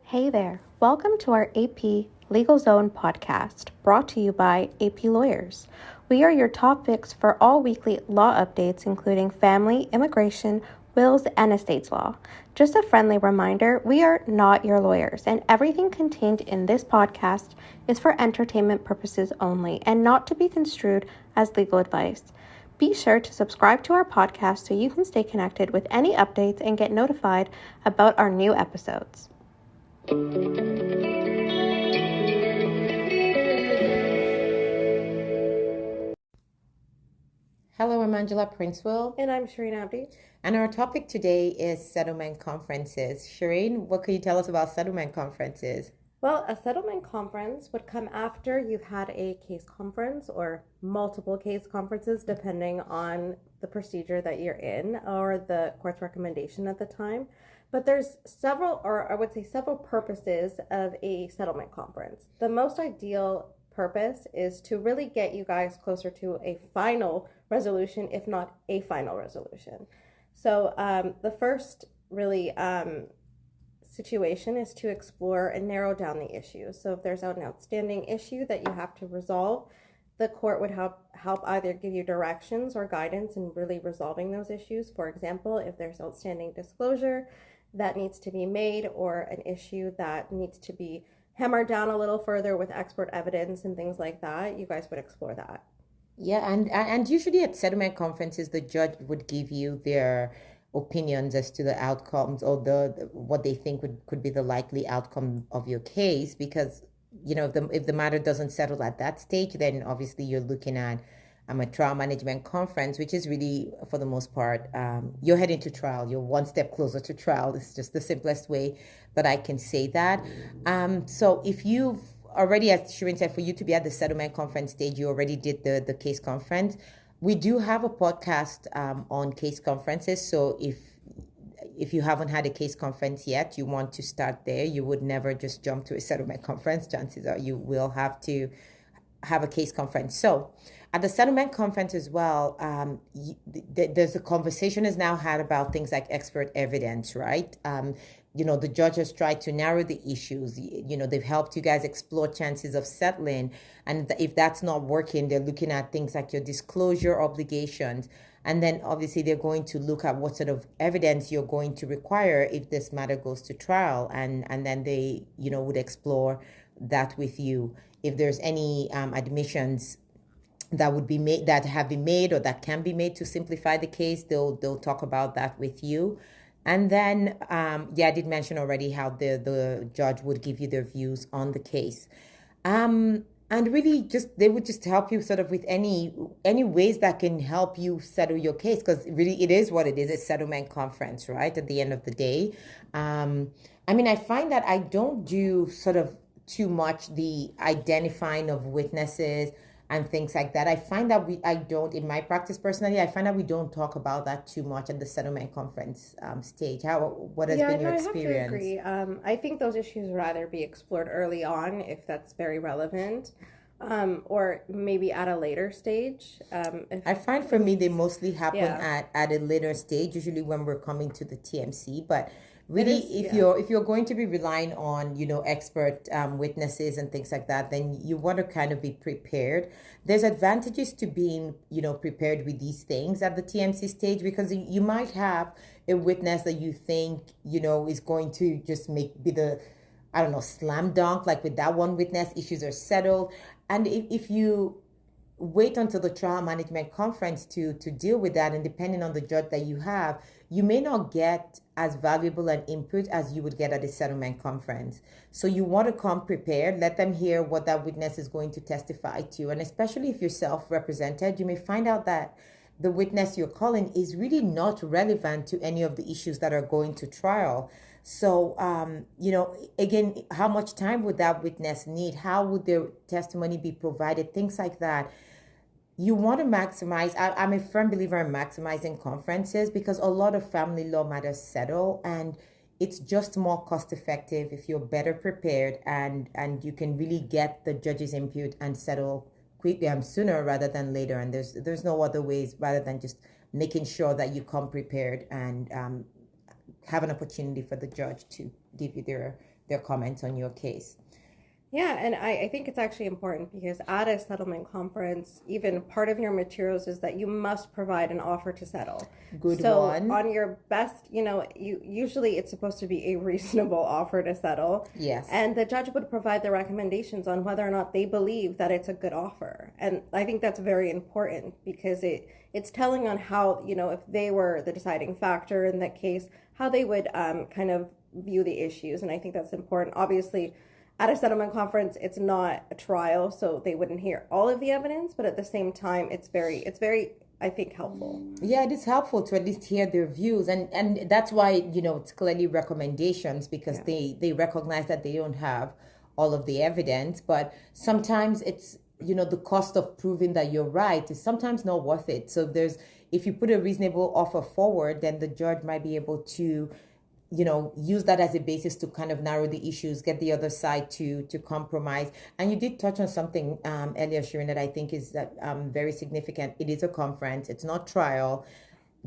Hey there, welcome to our AP Legal Zone podcast, brought to you by AP Lawyers. We are your top fix for all weekly law updates, including family, immigration, wills, and estates law. Just a friendly reminder, we are not your lawyers, and everything contained in this podcast is for entertainment purposes only and not to be construed as legal advice. Be sure to subscribe to our podcast so you can stay connected with any updates and get notified about our new episodes. Hello, I'm Angela Princewill. And I'm Sherine Abdi. And our topic today is settlement conferences. Sherine, what can you tell us about settlement conferences? Well, a settlement conference would come after you've had a case conference or multiple case conferences, depending on the procedure that you're in or the court's recommendation at the time. But there's several purposes of a settlement conference. The most ideal purpose is to really get you guys closer to a final resolution, if not a final resolution. So the first really situation is to explore and narrow down the issue. So if there's an outstanding issue that you have to resolve, the court would help either give you directions or guidance in really resolving those issues. For example, if there's outstanding disclosure that needs to be made or an issue that needs to be hammered down a little further with expert evidence and things like that, you guys would explore that. Yeah, and usually at settlement conferences, the judge would give you their opinions as to the outcomes or what they think could be the likely outcome of your case, because if the matter doesn't settle at that stage, then obviously you're looking at a trial management conference, which is really, for the most part, you're heading to trial. You're one step closer to trial. It's just the simplest way that I can say that. So if you've already, as Sherine said, for you to be at the settlement conference stage, you already did the case conference. We do have a podcast on case conferences. So if you haven't had a case conference yet, you want to start there, you would never just jump to a settlement conference. Chances are you will have to have a case conference. So at the settlement conference as well, there's a conversation is now had about things like expert evidence, right? The judge has tried to narrow the issues. They've helped you guys explore chances of settling. And if that's not working, they're looking at things like your disclosure obligations. And then obviously they're going to look at what sort of evidence you're going to require if this matter goes to trial. And then they, would explore that with you. If there's any admissions that would be made, that have been made or that can be made to simplify the case, they'll talk about that with you. And then, I did mention already how the judge would give you their views on the case. And really they would just help you sort of with any ways that can help you settle your case, because really it is what it is, a settlement conference, right? At the end of the day. I find that I don't do sort of too much the identifying of witnesses and things like that. I find that in my practice personally, I find that we don't talk about that too much at the settlement conference stage. What has been your experience? I have to agree. I think those issues would either be explored early on, if that's very relevant, or maybe at a later stage. I find for me, they mostly happen at a later stage, usually when we're coming to the TMC, but really, if you're going to be relying on, expert witnesses and things like that, then you want to kind of be prepared. There's advantages to being, prepared with these things at the TMC stage, because you might have a witness that you think, is going to just be the, slam dunk. Like with that one witness, issues are settled. And if you wait until the trial management conference to deal with that, and depending on the judge that you have, you may not get as valuable an input as you would get at a settlement conference. So you want to come prepared, let them hear what that witness is going to testify to. And especially if you're self-represented, you may find out that the witness you're calling is really not relevant to any of the issues that are going to trial. So, again, how much time would that witness need? How would their testimony be provided? Things like that. You want to maximize. I'm a firm believer in maximizing conferences, because a lot of family law matters settle, and it's just more cost effective if you're better prepared and you can really get the judge's input and settle quickly sooner rather than later. And there's no other ways rather than just making sure that you come prepared and have an opportunity for the judge to give you their comments on your case. Yeah, and I think it's actually important because at a settlement conference, even part of your materials is that you must provide an offer to settle. Good So one. on your best, you usually it's supposed to be a reasonable offer to settle. Yes. And the judge would provide the recommendations on whether or not they believe that it's a good offer. And I think that's very important because it's telling on how, if they were the deciding factor in that case, how they would kind of view the issues. And I think that's important. Obviously, at a settlement conference, it's not a trial, so they wouldn't hear all of the evidence, but at the same time, it's very, I think, helpful. Yeah, it is helpful to at least hear their views, and that's why it's clearly recommendations because they recognize that they don't have all of the evidence, but sometimes it's the cost of proving that you're right is sometimes not worth it. So if you put a reasonable offer forward, then the judge might be able to use that as a basis to kind of narrow the issues, get the other side to compromise. And you did touch on something earlier, Sherine, that I think is very significant. It is a conference. It's not trial.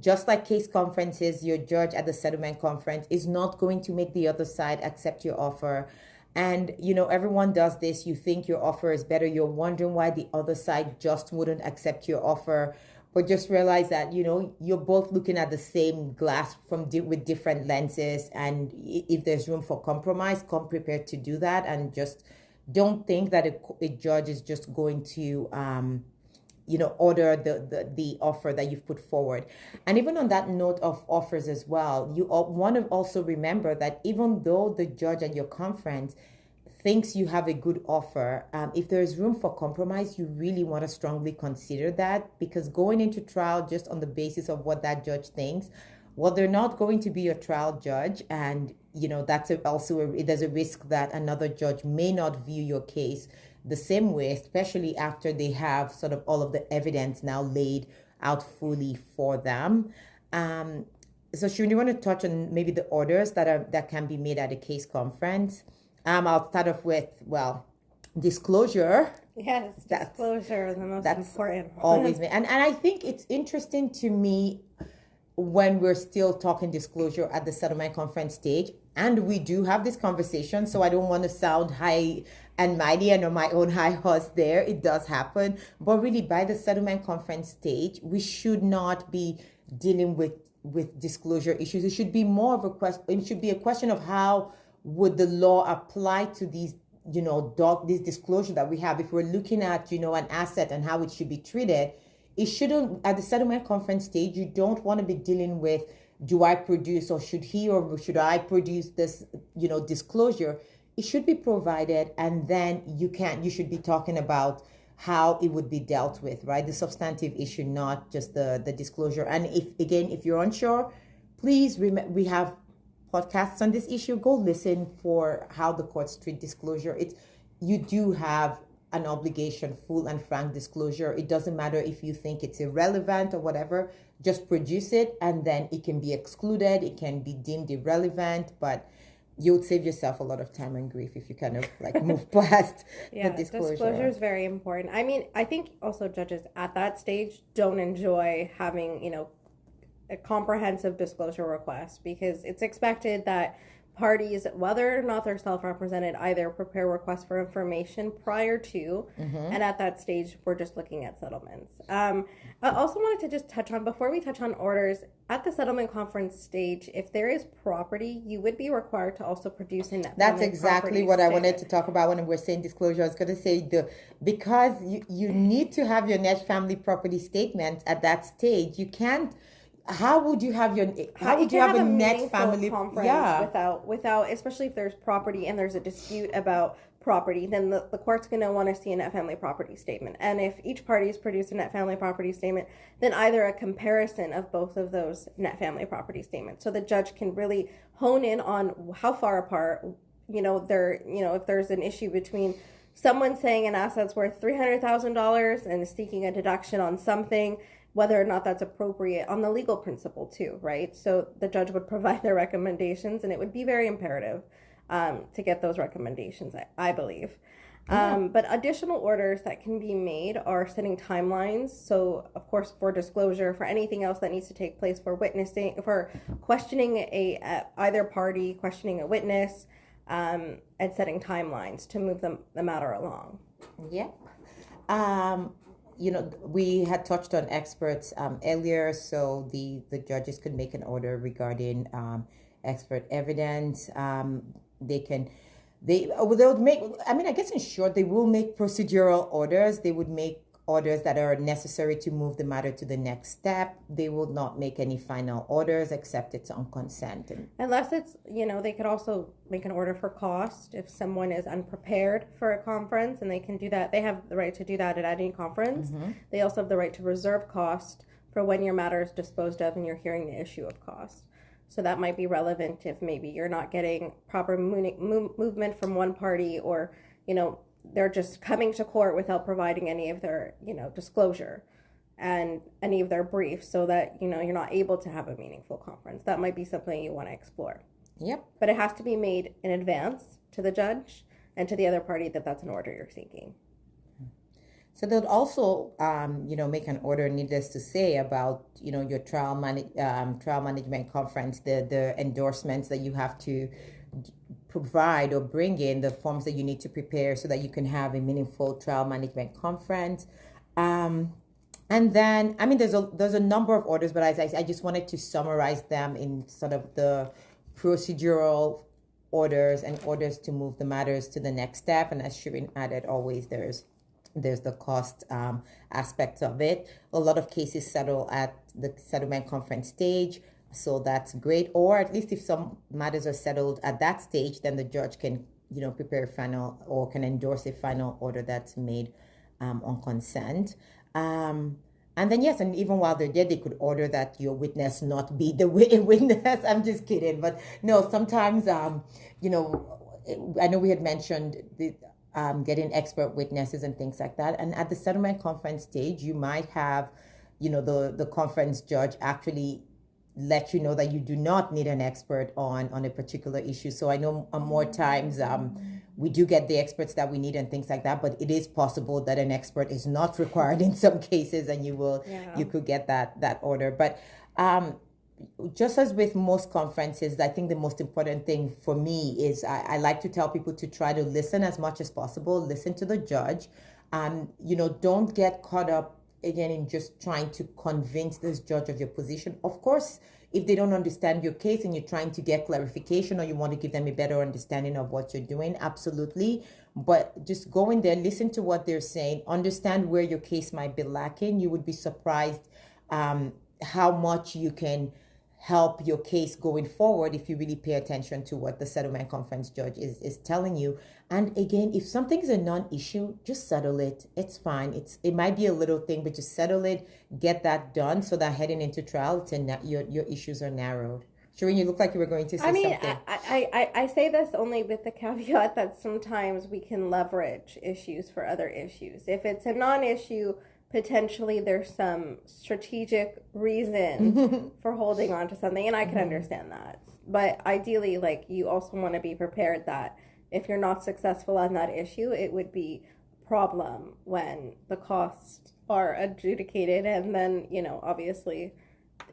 Just like case conferences, your judge at the settlement conference is not going to make the other side accept your offer. And, everyone does this. You think your offer is better. You're wondering why the other side just wouldn't accept your offer. But just realize that, you're both looking at the same glass with different lenses. And if there's room for compromise, come prepared to do that. And just don't think that a judge is just going to, order the offer that you've put forward. And even on that note of offers as well, you want to also remember that even though the judge at your conference thinks you have a good offer, if there's room for compromise, you really want to strongly consider that, because going into trial just on the basis of what that judge thinks, well, they're not going to be your trial judge, and that's there's a risk that another judge may not view your case the same way, especially after they have sort of all of the evidence now laid out fully for them. So Sherine, you want to touch on maybe the orders that can be made at a case conference? I'll start off with, disclosure. Yes, disclosure is the most important. Always, and I think it's interesting to me when we're still talking disclosure at the settlement conference stage, and we do have this conversation, so I don't want to sound high and mighty and on my own high horse there. It does happen, but really by the settlement conference stage, we should not be dealing with disclosure issues. It should be more of a question. It should be a question of how would the law apply to these, this disclosure that we have. If we're looking at, an asset and how it should be treated, it shouldn't, at the settlement conference stage, you don't want to be dealing with, do I produce or should he or should I produce this, disclosure? It should be provided, and then you should be talking about how it would be dealt with, right? The substantive issue, not just the disclosure. And if you're unsure, please remember, we have podcasts on this issue. Go listen for how the courts treat disclosure. You do have an obligation, full and frank disclosure. It doesn't matter if you think it's irrelevant or whatever, just produce it, and then it can be excluded, it can be deemed irrelevant, but you'll save yourself a lot of time and grief if you kind of move past the disclosure. Disclosure is very important. I mean, I think also judges at that stage don't enjoy having, a comprehensive disclosure request, because it's expected that parties, whether or not they're self-represented, either prepare requests for information prior to, and at that stage, we're just looking at settlements. I also wanted to just touch on, before we touch on orders, at the settlement conference stage, if there is property, you would be required to also produce a net family. That's exactly what I wanted to talk about when we're saying disclosure. I was going to say, because you need to have your net family property statement at that stage. You can't. How would you have a net family conference without, especially if there's property and there's a dispute about property, then the court's going to want to see a net family property statement. And if each party's produced a net family property statement, then either a comparison of both of those net family property statements, so the judge can really hone in on how far apart, if there's an issue between someone saying an asset's worth $300,000 and seeking a deduction on something, whether or not that's appropriate on the legal principle too, right? So the judge would provide their recommendations, and it would be very imperative to get those recommendations, I believe. But additional orders that can be made are setting timelines. So, of course, for disclosure, for anything else that needs to take place, for witnessing, for questioning either party, questioning a witness, and setting timelines to move the matter along. Yep. We had touched on experts earlier, so the judges could make an order regarding expert evidence. They would make, I guess in short, they will make procedural orders. They would make orders that are necessary to move the matter to the next step. They will not make any final orders except it's on consent. Unless it's, they could also make an order for cost if someone is unprepared for a conference, and they can do that. They have the right to do that at any conference. Mm-hmm. They also have the right to reserve cost for when your matter is disposed of and you're hearing the issue of cost. So that might be relevant if maybe you're not getting proper movement from one party, or, they're just coming to court without providing any of their, disclosure and any of their briefs, so that, you're not able to have a meaningful conference. That might be something you want to explore. Yep. But it has to be made in advance to the judge and to the other party that that's an order you're seeking. So they'll also, make an order, needless to say, about, your trial management conference, the endorsements that you have to provide or bring in, the forms that you need to prepare so that you can have a meaningful trial management conference. And then, there's a number of orders, but I just wanted to summarize them in sort of the procedural orders and orders to move the matters to the next step. And as Sherine added, always there's the cost aspect of it. A lot of cases settle at the settlement conference stage, so that's great. Or at least if some matters are settled at that stage, then the judge can, prepare a final or can endorse a final order that's made on consent. And then, yes, and even while they're there, they could order that your witness not be the witness. I'm just kidding. But no, sometimes, I know we had mentioned the getting expert witnesses and things like that. And at the settlement conference stage, you might have, the conference judge actually let you know that you do not need an expert on a particular issue. So I know more times we do get the experts that we need and things like that, but it is possible that an expert is not required in some cases, and you could get that order. But just as with most conferences, I think the most important thing for me is I like to tell people to try to listen as much as possible, listen to the judge. Don't get caught up again in just trying to convince this judge of your position. Of course, if they don't understand your case and you're trying to get clarification, or you want to give them a better understanding of what you're doing, absolutely. But just go in there, listen to what they're saying, understand where your case might be lacking. You would be surprised how much you can help your case going forward if you really pay attention to what the settlement conference judge is telling you. And again, if something's a non-issue, just settle it. It's fine. It might be a little thing, but just settle it, get that done, so that heading into trial, your issues are narrowed. Sherine, you look like you were going to say something. I say this only with the caveat that sometimes we can leverage issues for other issues. If it's a non-issue, potentially there's some strategic reason for holding on to something, and I can understand that. But ideally, you also want to be prepared that if you're not successful on that issue, it would be a problem when the costs are adjudicated, and then, obviously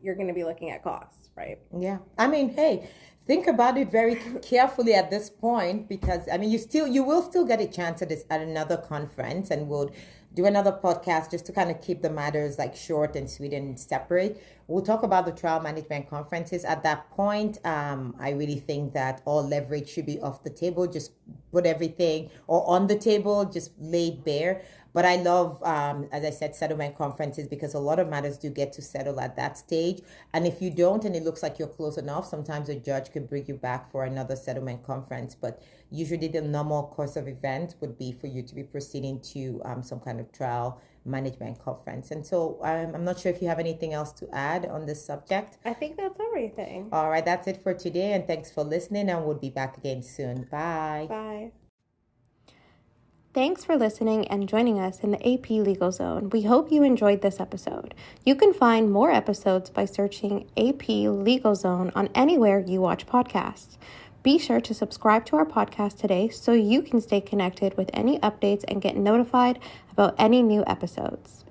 you're going to be looking at costs, right? Yeah. Hey, think about it very carefully at this point, because you will still get a chance at another conference, and we'll do another podcast just to kind of keep the matters short and sweet and separate. We'll talk about the trial management conferences. At that point, I really think that all leverage should be off the table. Just put everything or on the table, just lay it bare. But I love, as I said, settlement conferences, because a lot of matters do get to settle at that stage. And if you don't, and it looks like you're close enough, sometimes a judge could bring you back for another settlement conference. But usually the normal course of events would be for you to be proceeding to some kind of trial management conference. And so I'm not sure if you have anything else to add on this subject. I think that's everything. All right, that's it for today. And thanks for listening. And we'll be back again soon. Bye. Bye. Thanks for listening and joining us in the AP Legal Zone. We hope you enjoyed this episode. You can find more episodes by searching AP Legal Zone on anywhere you watch podcasts. Be sure to subscribe to our podcast today so you can stay connected with any updates and get notified about any new episodes.